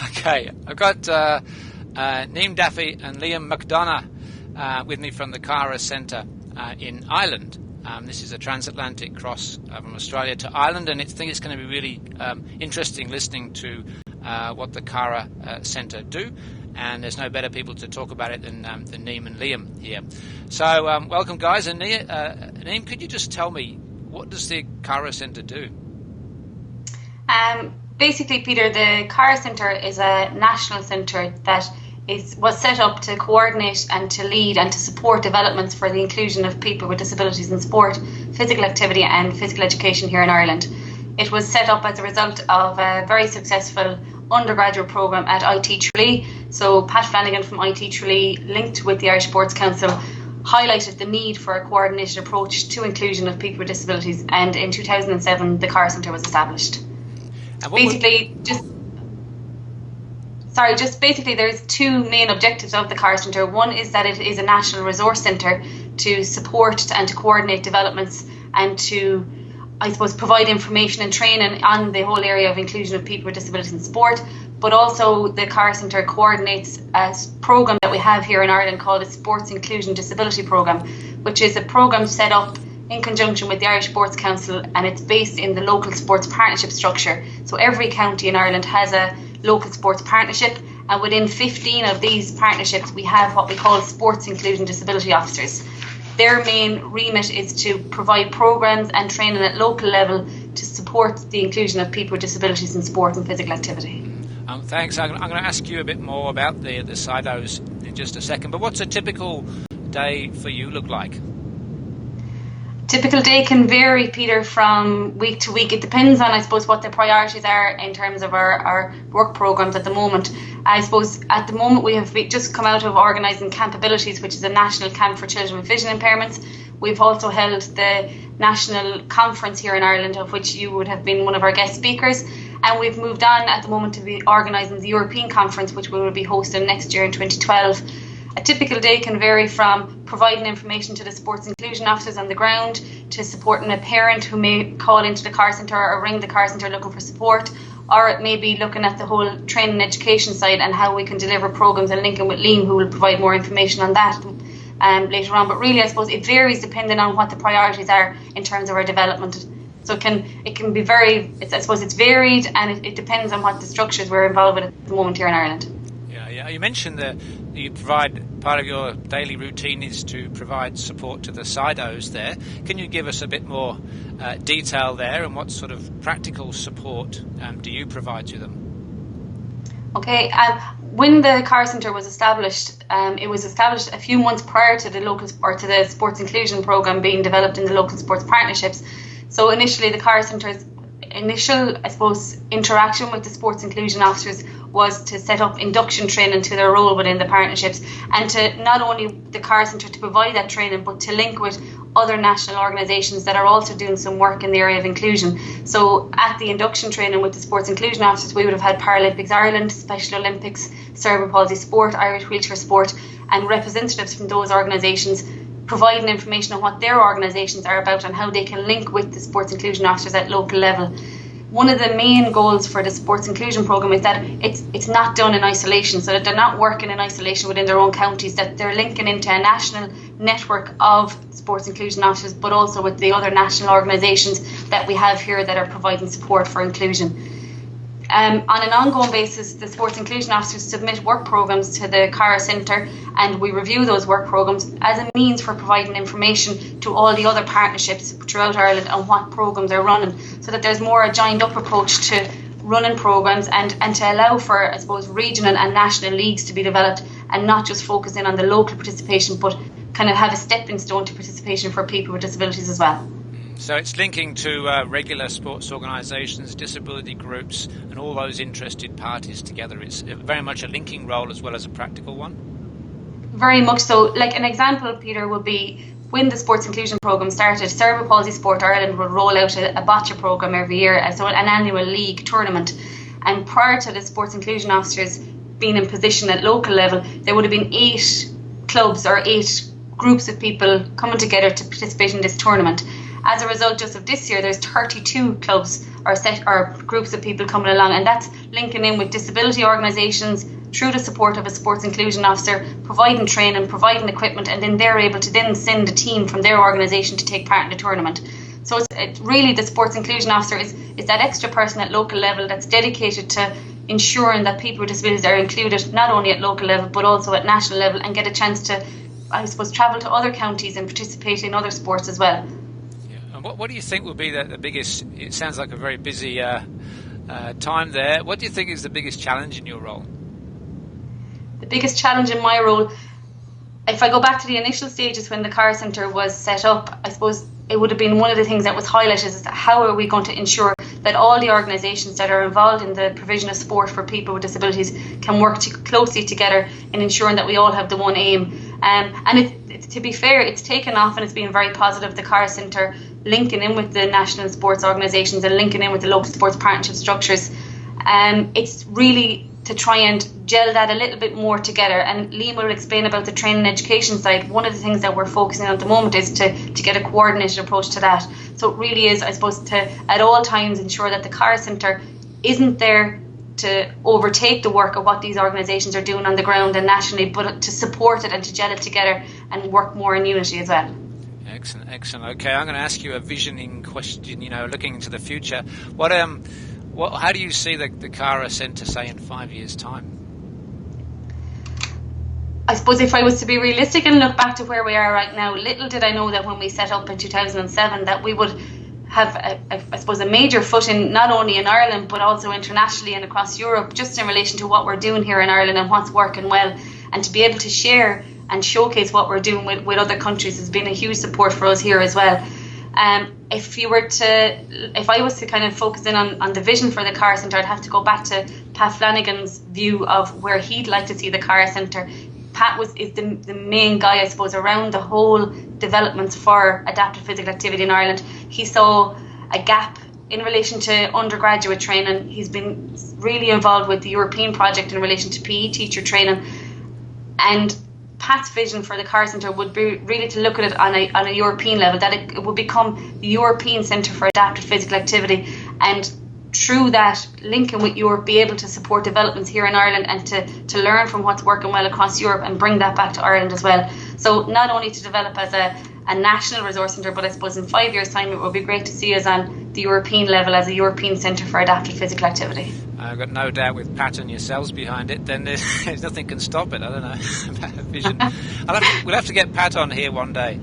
Okay, I've got Neem Daffy and Liam McDonough with me from the CARA Centre in Ireland. This is a transatlantic cross from Australia to Ireland, and I think it's going to be really interesting listening to what the CARA Centre do. And there's no better people to talk about it than Neem and Liam here. So welcome, guys. And Neem, could you just tell me, what does the CARA Centre do? Basically, Peter, the CARA Centre is a national centre that was set up to coordinate and to lead and to support developments for the inclusion of people with disabilities in sport, physical activity and physical education here in Ireland. It was set up as a result of a very successful undergraduate programme at IT Tralee. So Pat Flanagan from IT Tralee, linked with the Irish Sports Council, highlighted the need for a coordinated approach to inclusion of people with disabilities, and in 2007 the CARA Centre was established. Basically, there's two main objectives of the CARA Centre. One is that it is a national resource centre to support and to coordinate developments and to, I suppose, provide information and training on the whole area of inclusion of people with disabilities in sport. But also the CARA Centre coordinates a programme that we have here in Ireland called the Sports Inclusion Disability Programme, which is a programme set up in conjunction with the Irish Sports Council, and it's based in the local sports partnership structure. So every county in Ireland has a local sports partnership, and within 15 of these partnerships we have what we call Sports Inclusion Disability Officers. Their main remit is to provide programmes and training at local level to support the inclusion of people with disabilities in sport and physical activity. Thanks. I'm going to ask you a bit more about the SIDOs in just a second, but what's a typical day for you look like? Typical day can vary, Peter, from week to week. It depends on, I suppose, what the priorities are in terms of our work programmes at the moment. I suppose at the moment we have just come out of organising Campabilities, which is a national camp for children with vision impairments. We've also held the national conference here in Ireland, of which you would have been one of our guest speakers. And we've moved on at the moment to be organising the European conference, which we will be hosting next year in 2012. A typical day can vary from providing information to the sports inclusion officers on the ground, to supporting a parent who may call into the CARA Centre or ring the CARA Centre looking for support, or it may be looking at the whole training and education side and how we can deliver programmes, and linking with Liam, who will provide more information on that later on. But really, I suppose it varies depending on what the priorities are in terms of our development. So it can be it's varied, and it depends on what the structures we're involved with at the moment here in Ireland. Yeah. You mentioned that you provide, part of your daily routine is to provide support to the SIDOs there. Can you give us a bit more detail there, and what sort of practical support do you provide to them? Okay, when the CARA Centre was established, it was established a few months prior to the sports inclusion programme being developed in the local sports partnerships. So initially, the CARA Centre's initial, I suppose, interaction with the sports inclusion officers was to set up induction training to their role within the partnerships, and to not only the CARA Centre to provide that training, but to link with other national organisations that are also doing some work in the area of inclusion. So at the induction training with the sports inclusion officers, we would have had Paralympics Ireland, Special Olympics, Cerebral Palsy Sport, Irish Wheelchair Sport, and representatives from those organisations providing information on what their organisations are about and how they can link with the sports inclusion officers at local level. One of the main goals for the sports inclusion programme is that it's not done in isolation, so that they're not working in isolation within their own counties, that they're linking into a national network of sports inclusion officers, but also with the other national organisations that we have here that are providing support for inclusion. On an ongoing basis, the sports inclusion officers submit work programmes to the CARA Centre, and we review those work programmes as a means for providing information to all the other partnerships throughout Ireland on what programmes are running, so that there's more a joined up approach to running programmes and to allow for, I suppose, regional and national leagues to be developed, and not just focusing on the local participation, but kind of have a stepping stone to participation for people with disabilities as well. So it's linking to regular sports organisations, disability groups, and all those interested parties together. It's very much a linking role as well as a practical one. Very much so. Like an example, Peter, would be when the sports inclusion programme started, Cerebral Palsy Sport Ireland would roll out a bocce programme every year, so an annual league tournament. And prior to the sports inclusion officers being in position at local level, there would have been 8 clubs or 8 groups of people coming together to participate in this tournament. As a result, just of this year, there's 32 clubs or groups of people coming along, and that's linking in with disability organisations through the support of a sports inclusion officer, providing training, providing equipment, and then they're able to then send a team from their organisation to take part in the tournament. So it's really the sports inclusion officer is that extra person at local level that's dedicated to ensuring that people with disabilities are included not only at local level but also at national level, and get a chance to, I suppose, travel to other counties and participate in other sports as well. Yeah. And what do you think will be the biggest, it sounds like a very busy time there, what do you think is the biggest challenge in your role? The biggest challenge in my role, if I go back to the initial stages when the CARA Centre was set up, I suppose it would have been one of the things that was highlighted is how are we going to ensure that all the organisations that are involved in the provision of sport for people with disabilities can work closely together in ensuring that we all have the one aim. And to be fair, it's taken off and it's been very positive. The CARA Centre linking in with the national sports organisations and linking in with the local sports partnership structures. It's really to try and gel that a little bit more together, and Liam will explain about the training and education side. One of the things that we're focusing on at the moment is to get a coordinated approach to that. So it really is, I suppose, to at all times ensure that the CARA Centre isn't there to overtake the work of what these organisations are doing on the ground and nationally, but to support it and to gel it together and work more in unity as well. Excellent. Okay, I'm going to ask you a visioning question, looking into the future. How do you see the CARA Centre, say, in 5 years' time? I suppose if I was to be realistic and look back to where we are right now, little did I know that when we set up in 2007 that we would have, a major footing not only in Ireland but also internationally and across Europe, just in relation to what we're doing here in Ireland and what's working well, and to be able to share and showcase what we're doing with other countries has been a huge support for us here as well. If I was to kind of focus in on the vision for the CARA Centre, I'd have to go back to Pat Flanagan's view of where he'd like to see the CARA Centre. Pat is the main guy, I suppose, around the whole developments for adaptive physical activity in Ireland. He saw a gap in relation to undergraduate training. He's been really involved with the European project in relation to PE teacher training, and Pat's vision for the CARA Centre would be really to look at it on a European level, that it would become the European Centre for Adaptive Physical Activity, and through that linking with Europe be able to support developments here in Ireland and to learn from what's working well across Europe and bring that back to Ireland as well. So not only to develop as a national resource centre, but I suppose in 5 years' time it would be great to see us on the European level as a European Centre for Adaptive Physical Activity. I've got no doubt with Pat and yourselves behind it, then there's nothing can stop it. I don't know. Vision. We'll have to get Pat on here one day.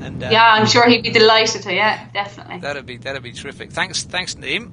And, yeah, I'm sure he'd be delighted to. Yeah, definitely. That'd be terrific. Thanks, Naeem.